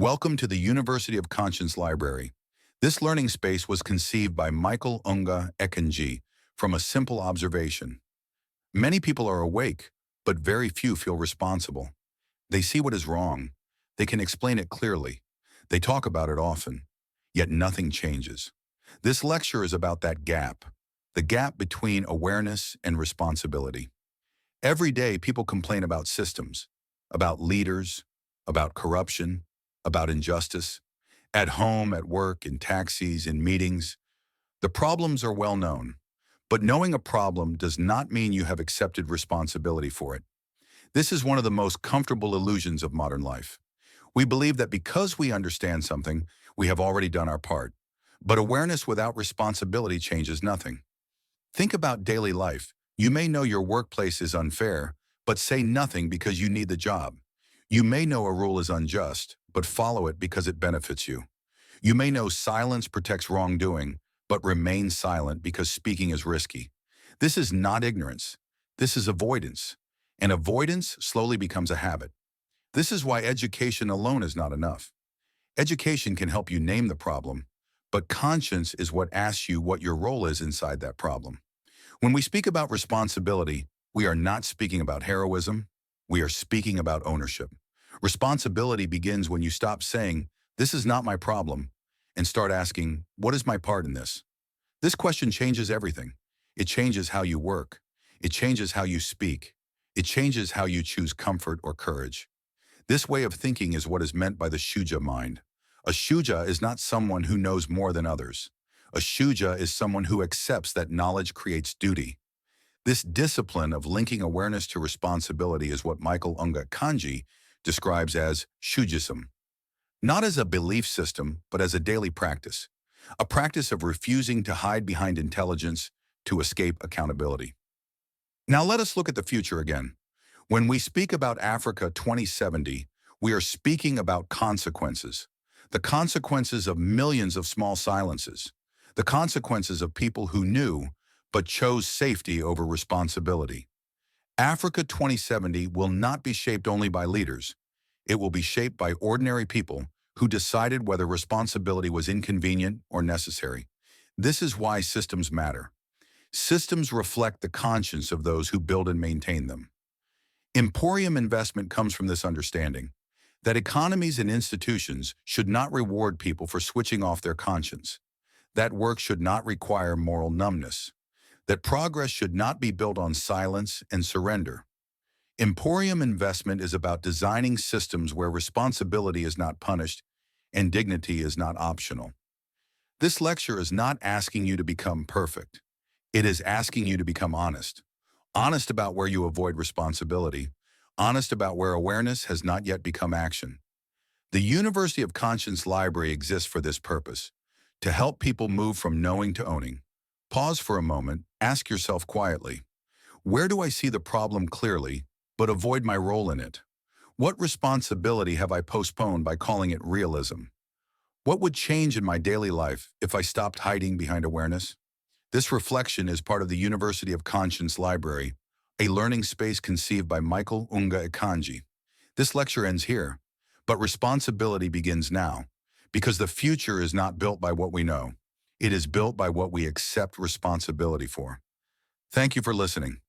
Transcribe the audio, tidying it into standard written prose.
Welcome to the University of Conscience Library. This learning space was conceived by Michael Unga Ekanji from a simple observation. Many people are awake, but very few feel responsible. They see what is wrong. They can explain it clearly. They talk about it often. Yet nothing changes. This lecture is about that gap, the gap between awareness and responsibility. Every day, people complain about systems, about leaders, about corruption, about injustice, at home, at work, in taxis, in meetings. The problems are well known, but knowing a problem does not mean you have accepted responsibility for it. This is one of the most comfortable illusions of modern life. We believe that because we understand something, we have already done our part. But awareness without responsibility changes nothing. Think about daily life. You may know your workplace is unfair, but say nothing because you need the job. You may know a rule is unjust, but follow it because it benefits you. You may know silence protects wrongdoing, but remain silent because speaking is risky. This is not ignorance. This is avoidance. And avoidance slowly becomes a habit. This is why education alone is not enough. Education can help you name the problem, but conscience is what asks you what your role is inside that problem. When we speak about responsibility, we are not speaking about heroism. We are speaking about ownership. Responsibility begins when you stop saying, "This is not my problem," and start asking, "What is my part in this?" This question changes everything. It changes how you work. It changes how you speak. It changes how you choose comfort or courage. This way of thinking is what is meant by the Shuja mind. A Shuja is not someone who knows more than others. A Shuja is someone who accepts that knowledge creates duty. This discipline of linking awareness to responsibility is what Michael Unga Kanji describes as Shujism. Not as a belief system, but as a daily practice. A practice of refusing to hide behind intelligence to escape accountability. Now let us look at the future again. When we speak about Africa 2070, we are speaking about consequences. The consequences of millions of small silences. The consequences of people who knew but chose safety over responsibility. Africa 2070 will not be shaped only by leaders. It will be shaped by ordinary people who decided whether responsibility was inconvenient or necessary. This is why systems matter. Systems reflect the conscience of those who build and maintain them. Emporium investment comes from this understanding that economies and institutions should not reward people for switching off their conscience. That work should not require moral numbness. That progress should not be built on silence and surrender. Emporium investment is about designing systems where responsibility is not punished and dignity is not optional. This lecture is not asking you to become perfect. It is asking you to become honest. Honest about where you avoid responsibility. Honest about where awareness has not yet become action. The University of Conscience Library exists for this purpose, to help people move from knowing to owning. Pause for a moment, ask yourself quietly, where do I see the problem clearly, but avoid my role in it? What responsibility have I postponed by calling it realism? What would change in my daily life if I stopped hiding behind awareness? This reflection is part of the University of Conscience Library, a learning space conceived by Michael Unga Ekanji. This lecture ends here, but responsibility begins now, because the future is not built by what we know. It is built by what we accept responsibility for. Thank you for listening.